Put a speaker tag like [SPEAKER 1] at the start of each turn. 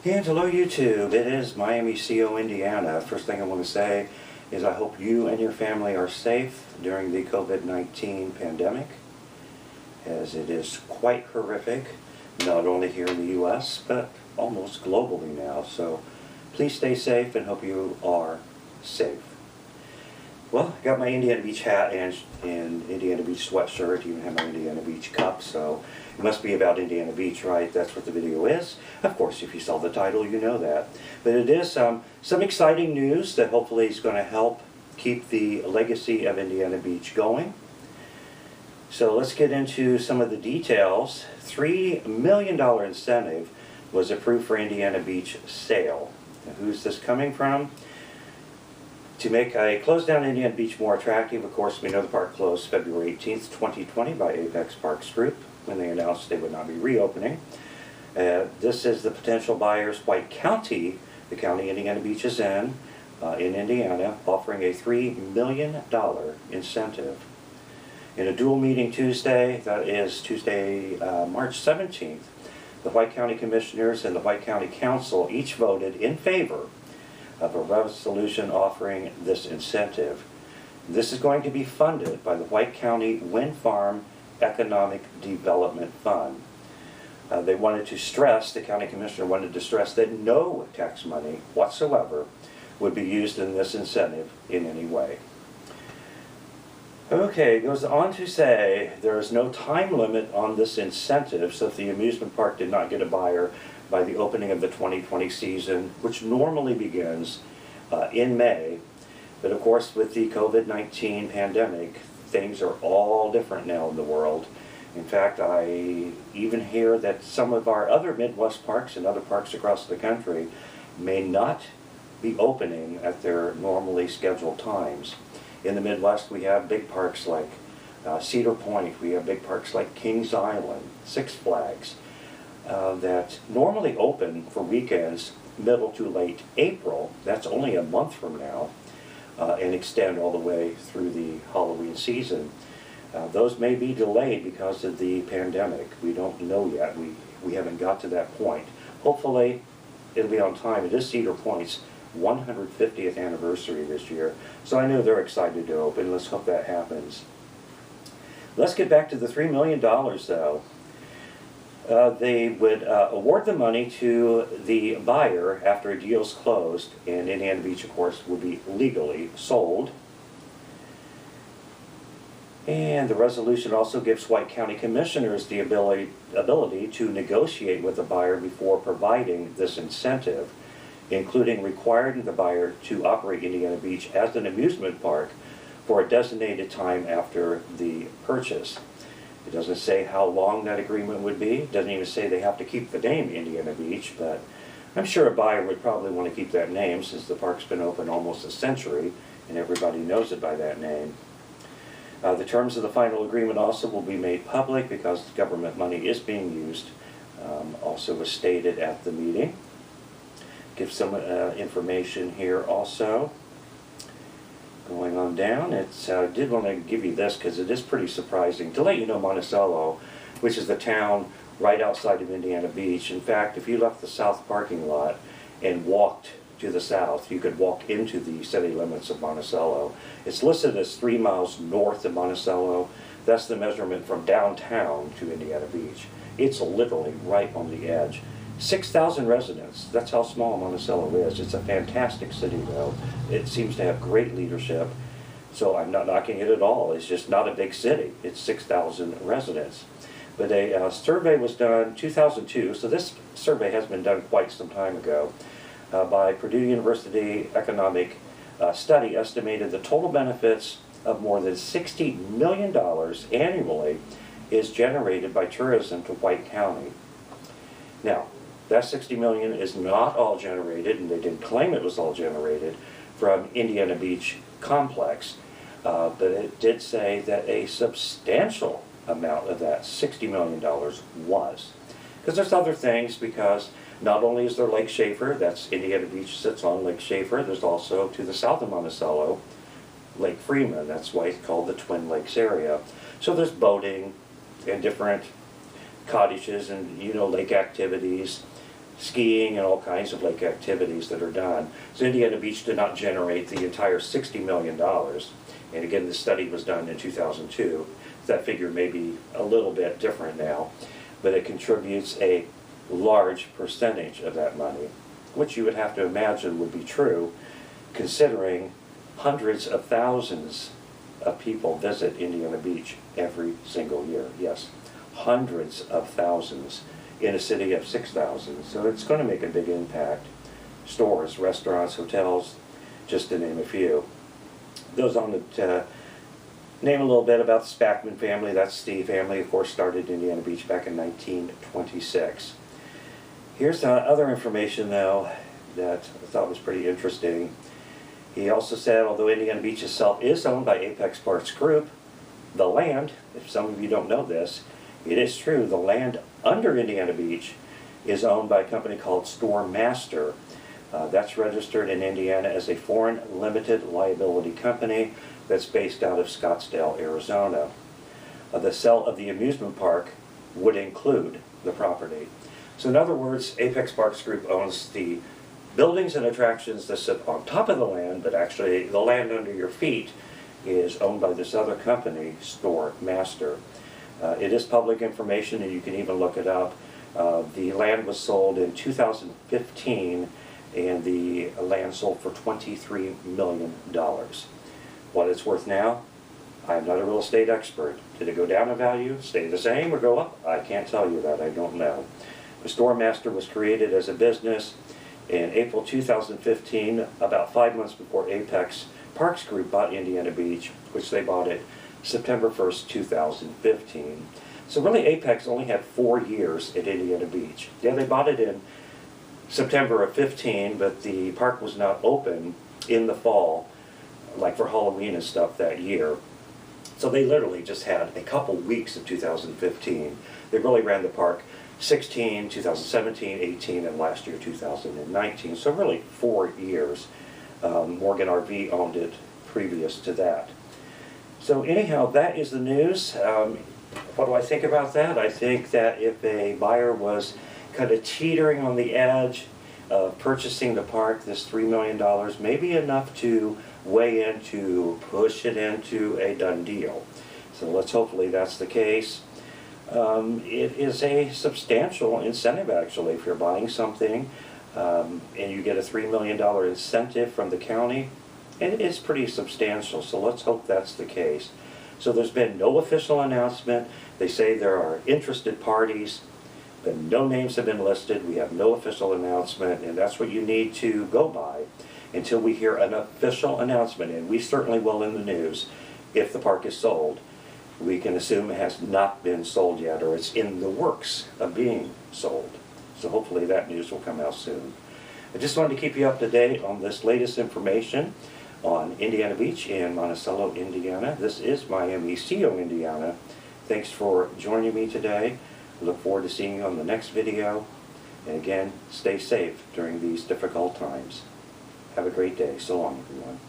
[SPEAKER 1] And hello YouTube, it is Miami CO, Indiana. First thing I want to say is I hope you and your family are safe during the COVID-19 pandemic, as it is quite horrific, not only here in the US, but almost globally now. So please stay safe and hope you are safe. Well, I got my Indiana Beach hat and Indiana Beach sweatshirt, even have my Indiana Beach cup, so it must be about Indiana Beach, right? That's what the video is. Of course, if you saw the title, you know that. But it is some exciting news that hopefully is going to help keep the legacy of Indiana Beach going. So let's get into some of the details. $3 million incentive was approved for Indiana Beach sale. Now, who's this coming from? To make a closed down Indiana Beach more attractive, of course, we know the park closed February 18th, 2020 by Apex Parks Group when they announced they would not be reopening. This is the potential buyers, White County, the county Indiana Beach is in Indiana, offering a $3 million incentive. In a dual meeting Tuesday, that is Tuesday, March 17th, the White County Commissioners and the White County Council each voted in favor of a resolution offering this incentive. This is going to be funded by the White County Wind Farm Economic Development Fund. They wanted to stress, the county commissioner wanted to stress that no tax money whatsoever would be used in this incentive in any way. Okay, it goes on to say there is no time limit on this incentive, so if the amusement park did not get a buyer by the opening of the 2020 season, which normally begins in May, but of course with the COVID-19 pandemic, things are all different now in the world. In fact, I even hear that some of our other Midwest parks and other parks across the country may not be opening at their normally scheduled times. In the Midwest, we have big parks like Cedar Point, we have big parks like Kings Island, Six Flags, that normally open for weekends middle to late April. That's only a month from now, and extend all the way through the Halloween season. Those may be delayed because of the pandemic. We don't know yet. We haven't got to that point. Hopefully it'll be on time. It is Cedar Point's 150th anniversary this year, so I know they're excited to open. Let's hope that happens. Let's get back to the $3 million though. They would award the money to the buyer after a deal is closed, and Indiana Beach, of course, would be legally sold. And the resolution also gives White County Commissioners the ability to negotiate with the buyer before providing this incentive, including requiring the buyer to operate Indiana Beach as an amusement park for a designated time after the purchase. It doesn't say how long that agreement would be. It doesn't even say they have to keep the name Indiana Beach, but I'm sure a buyer would probably want to keep that name since the park's been open almost a century and everybody knows it by that name. The terms of the final agreement also will be made public because government money is being used, also was stated at the meeting. Give some information here also. Going on down, I did want to give you this because it is pretty surprising. To let you know, Monticello, which is the town right outside of Indiana Beach, in fact, if you left the south parking lot and walked to the south, you could walk into the city limits of Monticello. It's listed as 3 miles north of Monticello. That's the measurement from downtown to Indiana Beach. It's literally right on the edge. 6,000 residents. That's how small Monticello is. It's a fantastic city, though. It seems to have great leadership. So I'm not knocking it at all. It's just not a big city. It's 6,000 residents. But a survey was done in 2002. So this survey has been done quite some time ago by Purdue University Economic Study estimated the total benefits of more than $60 million annually is generated by tourism to White County. Now, that $60 million is not all generated, and they didn't claim it was all generated, from Indiana Beach complex, but it did say that a substantial amount of that $60 million was. Because there's other things, because not only is there Lake Schaefer, that's Indiana Beach sits on Lake Schaefer, there's also to the south of Monticello, Lake Freeman. That's why it's called the Twin Lakes area. So there's boating and different cottages and, lake activities. skiing and all kinds of lake activities that are done. So Indiana Beach did not generate the entire $60 million. And again, this study was done in 2002. That figure may be a little bit different now, but it contributes a large percentage of that money, which you would have to imagine would be true considering hundreds of thousands of people visit Indiana Beach every single year. Yes, hundreds of thousands in a city of 6,000. So it's going to make a big impact. Stores, restaurants, hotels, just to name a few. Goes on to name a little bit about the Spackman family. That's the family, of course, started Indiana Beach back in 1926. Here's some other information, though, that I thought was pretty interesting. He also said, although Indiana Beach itself is owned by Apex Parks Group, the land, if some of you don't know this, it is true, the land under Indiana Beach is owned by a company called Store Master. That's registered in Indiana as a foreign limited liability company that's based out of Scottsdale, Arizona. The sale of the amusement park would include the property. So in other words, Apex Parks Group owns the buildings and attractions that sit on top of the land, but actually the land under your feet is owned by this other company, Store Master. It is public information, and you can even look it up. The land was sold in 2015, and the land sold for $23 million. What it's worth now, I'm not a real estate expert. Did it go down in value, stay the same, or go up? I can't tell you that. I don't know. The Store Master was created as a business in April 2015, about 5 months before Apex Parks Group bought Indiana Beach, which they bought it September 1st, 2015. So really Apex only had 4 years at Indiana Beach. Yeah, they bought it in September of 15, but the park was not open in the fall, like for Halloween and stuff that year. So they literally just had a couple weeks of 2015. They really ran the park 16, 2017, 18, and last year 2019. So really 4 years. Morgan RV owned it previous to that. So anyhow, that is the news. What do I think about that? I think that if a buyer was kind of teetering on the edge of purchasing the park, this $3 million may be enough to weigh in to push it into a done deal. So let's hopefully that's the case. It is a substantial incentive, actually, if you're buying something and you get a $3 million incentive from the county. It is pretty substantial, so let's hope that's the case. So there's been no official announcement. They say there are interested parties, but no names have been listed. We have no official announcement, and that's what you need to go by until we hear an official announcement, and we certainly will in the news if the park is sold. We can assume it has not been sold yet, or it's in the works of being sold. So hopefully that news will come out soon. I just wanted to keep you up to date on this latest information on Indiana Beach in Monticello, Indiana. This is Miami CO, Indiana. Thanks for joining me today. I look forward to seeing you on the next video. And again, stay safe during these difficult times. Have a great day. So long, everyone.